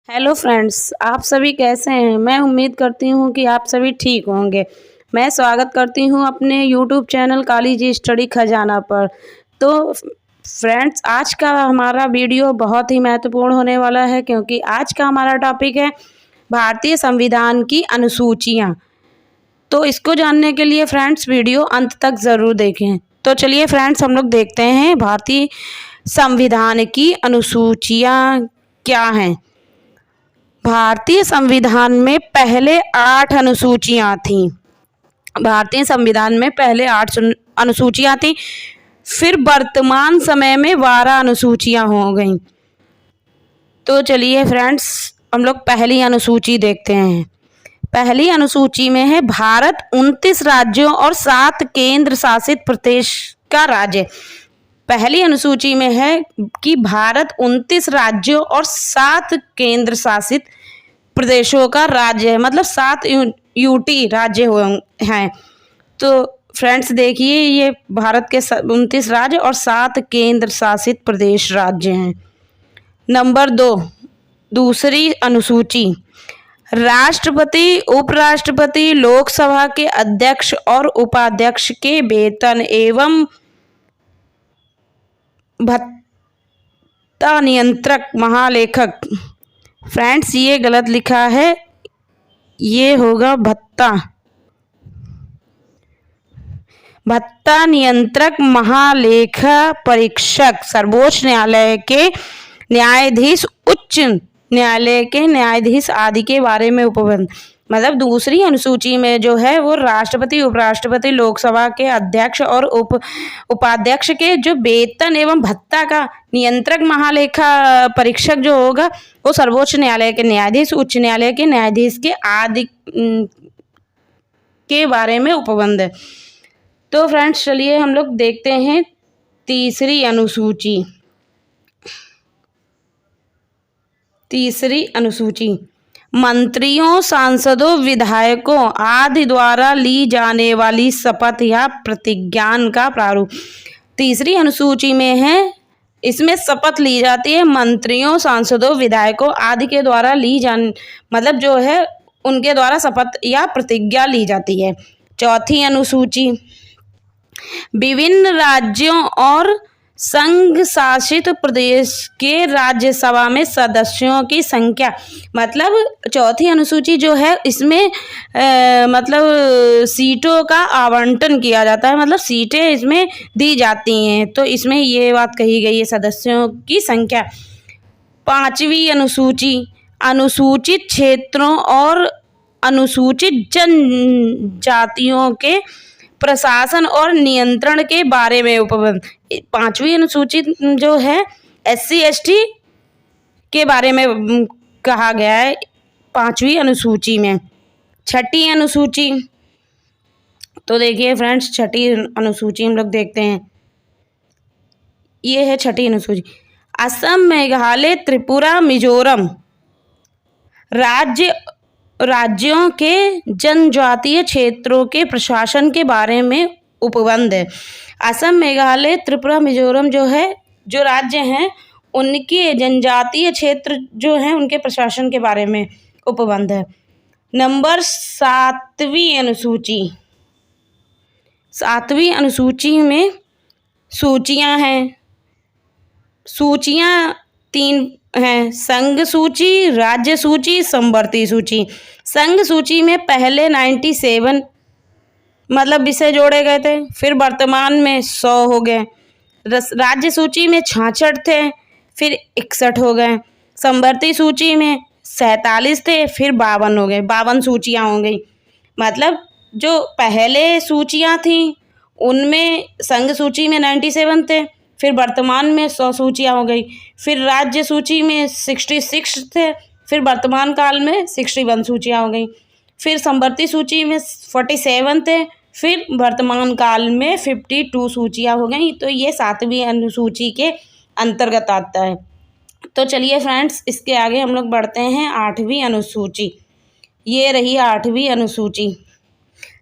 Hello friends, आप सभी कैसे हैं। मैं उम्मीद करती हूँ कि आप सभी ठीक होंगे। मैं स्वागत करती हूँ अपने YouTube channel Kali ji study खजाना पर। तो फ्रेंड्स, आज का हमारा वीडियो बहुत ही महत्वपूर्ण होने वाला है, क्योंकि आज का हमारा टॉपिक है भारतीय संविधान की अनुसूचियाँ। तो इसको जानने के लिए फ्रेंड्स वीडियो अंत तक ज़रूर देखें। तो चलिए फ्रेंड्स, हम लोग देखते हैं भारतीय संविधान की अनुसूचियाँ क्या हैं। भारतीय संविधान में पहले 8 अनुसूचियाँ थीं। भारतीय संविधान में पहले 8 अनुसूचियाँ थीं, फिर वर्तमान समय में 12 अनुसूचियाँ हो गईं। तो चलिए फ्रेंड्स, हम लोग पहली अनुसूची देखते हैं। पहली अनुसूची में है भारत 29 राज्यों और 7 केंद्र शासित प्रदेश का राज्य। पहली अनुसूची में है कि भारत 29 राज्यों और 7 केंद्र शासित प्रदेशों का राज्य है, मतलब 7 यूटी राज्य हैं। तो फ्रेंड्स देखिए, ये भारत के 29 राज्य और 7 केंद्र शासित प्रदेश राज्य हैं। नंबर 2, दूसरी अनुसूची, राष्ट्रपति, उपराष्ट्रपति, लोकसभा के अध्यक्ष और उपाध्यक्ष के वेतन एवं भत्ता नियंत्रक महालेखक। फ्रेंड्स, ये गलत लिखा है, ये होगा भत्ता नियंत्रक महालेखा परीक्षक, सर्वोच्च न्यायालय के न्यायाधीश, उच्च न्यायालय के न्यायाधीश आदि के बारे में उपबंध। मतलब दूसरी अनुसूची में जो है वो राष्ट्रपति, उपराष्ट्रपति, लोकसभा के अध्यक्ष और उपाध्यक्ष के जो वेतन एवं भत्ता का नियंत्रक महालेखा परीक्षक जो होगा वो सर्वोच्च न्यायालय के न्यायाधीश, उच्च न्यायालय के न्यायाधीश के आदि के बारे में उपबंध है। तो फ्रेंड्स चलिए हम लोग देखते हैं तीसरी अनुसूची। तीसरी अनुसूची, मंत्रियों, सांसदों, विधायकों आदि द्वारा ली जाने वाली शपथ या प्रतिज्ञान का प्रारूप। तीसरी अनुसूची में है, इसमें शपथ ली जाती है मंत्रियों, सांसदों, विधायकों आदि के द्वारा ली जाने, मतलब जो है उनके द्वारा शपथ या प्रतिज्ञा ली जाती है। चौथी अनुसूची, विभिन्न राज्यों और संघ शासित प्रदेश के राज्यसभा में सदस्यों की संख्या। मतलब चौथी अनुसूची जो है इसमें मतलब सीटों का आवंटन किया जाता है, मतलब सीटें इसमें दी जाती हैं। तो इसमें ये बात कही गई है, सदस्यों की संख्या। पांचवी अनुसूची, अनुसूचित क्षेत्रों और अनुसूचित जनजातियों के प्रशासन और नियंत्रण के बारे में उपबंध। पांचवी अनुसूची जो है SC ST के बारे में कहा गया है पांचवी अनुसूची में। छठी अनुसूची, तो देखिए फ्रेंड्स, छठी अनुसूची हम लोग देखते हैं। ये है छठी अनुसूची, असम, मेघालय, त्रिपुरा, मिजोरम राज्यों के जनजातीय क्षेत्रों के प्रशासन के बारे में उपबंध है। असम, मेघालय, त्रिपुरा, मिजोरम जो है, जो राज्य हैं, उनके जनजातीय क्षेत्र जो हैं उनके प्रशासन के बारे में उपबंध है। नंबर 7वीं अनुसूची। 7वीं अनुसूची में सूचियां हैं। सूचियां 3 हैं, संघ सूची, राज्य सूची, समवर्ती सूची। संघ सूची में पहले 97 मतलब विषय जोड़े गए थे, फिर वर्तमान में 100 हो गए। राज्य सूची में 66 थे, फिर 61 हो गए। समवर्ती सूची में 47 थे, फिर 52 हो गए। 52 सूचियाँ हो गई। मतलब जो पहले सूचियाँ थीं उनमें संघ सूची में 97 थे, फिर वर्तमान में 100 सूचियाँ हो गई। फिर राज्य सूची में 66 थे, फिर वर्तमान काल में 61 सूचियाँ हो गई। फिर समवर्ती सूची में 47 थे, फिर वर्तमान काल में 52 सूचियाँ हो गई। तो ये 7वीं अनुसूची के अंतर्गत आता है। तो चलिए फ्रेंड्स, इसके आगे हम लोग बढ़ते हैं 8वीं अनुसूची। ये रही 8वीं अनुसूची,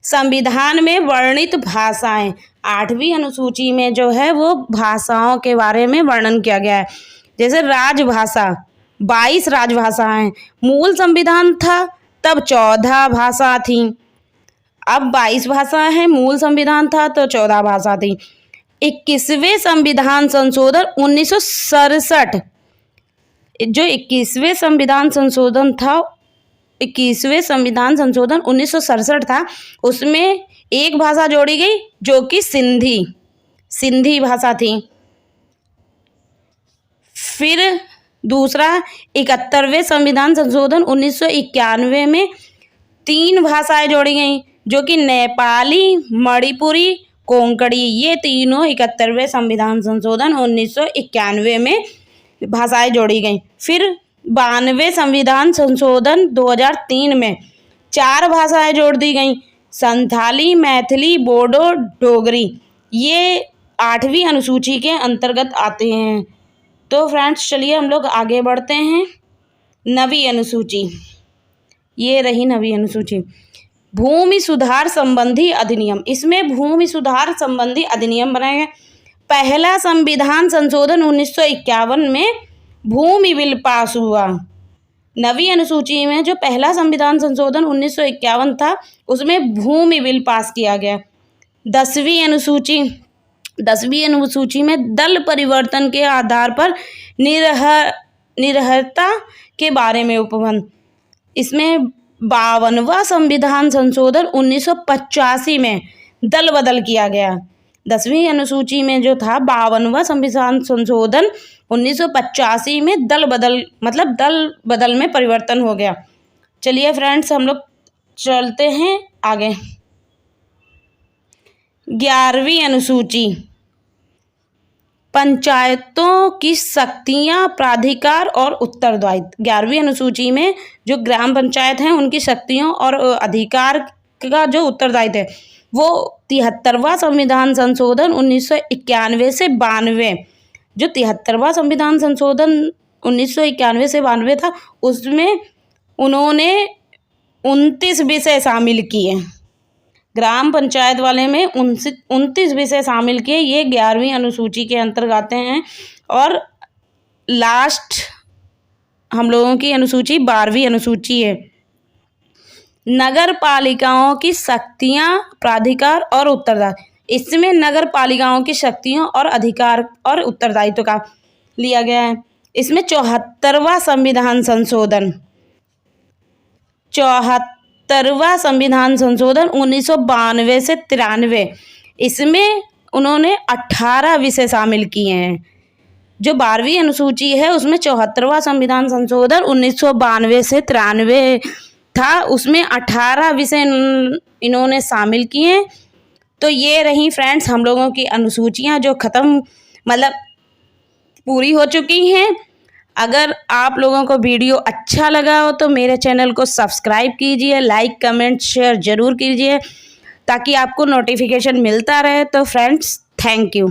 संविधान में वर्णित भाषाएं। 8वीं अनुसूची में जो है वो भाषाओं के बारे में वर्णन किया गया है। जैसे राजभाषा, 22 राजभाषाएं। मूल संविधान था तब 14 भाषा थी, अब 22 भाषा है। मूल संविधान था तो 14 भाषा थी। 21वें संविधान संशोधन 1967, जो 21वें संविधान संशोधन था, 21वें संविधान संशोधन 1967 था, उसमें एक भाषा जोड़ी गई जो कि सिंधी भाषा थी। फिर दूसरा 71वें संविधान संशोधन 1991 में 3 भाषाएं जोड़ी गई जो कि नेपाली, मणिपुरी, कोंकणी, ये तीनों 71वें संविधान संशोधन 1991 में भाषाएं जोड़ी गई। फिर 92वें संविधान संशोधन 2003 में 4 भाषाएं जोड़ दी गई, संथाली, मैथिली, बोडो, डोगरी, ये 8वीं अनुसूची के अंतर्गत आते हैं। तो फ्रेंड्स चलिए हम लोग आगे बढ़ते हैं। 9वीं अनुसूची, ये रही 9वीं अनुसूची, भूमि सुधार संबंधी अधिनियम। इसमें भूमि सुधार संबंधी अधिनियम बनाया गया। पहला संविधान संशोधन 1951 में भूमि बिल पास हुआ। 9वीं अनुसूची में जो पहला संविधान संशोधन 1951 था उसमें भूमि बिल पास किया गया। 10वीं अनुसूची में दल परिवर्तन के आधार पर निरहरता के बारे में उपबंध। इसमें 52वां संविधान संशोधन 1985 में दल बदल किया गया। 10वीं अनुसूची में जो था 52वां संविधान संशोधन 1985 में दल बदल में परिवर्तन हो गया। चलिए फ्रेंड्स हम लोग चलते हैं आगे। 11वीं अनुसूची, पंचायतों की शक्तियां, प्राधिकार और उत्तरदायित्व। 11वीं अनुसूची में जो ग्राम पंचायत हैं उनकी शक्तियों और अधिकार का जो उत्तरदायित्व है वो 73वां संविधान संशोधन 1991 से 92, जो 73वां संविधान संशोधन 1991 से 92 था उसमें उन्होंने 29 विषय शामिल किए। ग्राम पंचायत वाले में 29 विषय शामिल किए, ये 11वीं अनुसूची के अंतर्गत आते हैं। और लास्ट हम लोगों की अनुसूची 12वीं अनुसूची है, नगर पालिकाओं की शक्तियां, प्राधिकार और उत्तरदायित्व। इसमें नगर पालिकाओं की शक्तियों और अधिकार और उत्तरदायित्व का लिया गया है। इसमें 74वां संविधान संशोधन 1992 से 93, इसमें उन्होंने 18 विषय शामिल किए हैं। जो 12वीं अनुसूची है उसमें 74वां संविधान संशोधन 1992 से 93 था, उसमें 18 विषय इन्होंने शामिल किए। तो ये रही फ्रेंड्स हम लोगों की अनुसूचियां जो पूरी हो चुकी हैं। अगर आप लोगों को वीडियो अच्छा लगा हो तो मेरे चैनल को सब्सक्राइब कीजिए, लाइक, कमेंट, शेयर ज़रूर कीजिए ताकि आपको नोटिफिकेशन मिलता रहे। तो फ्रेंड्स थैंक यू।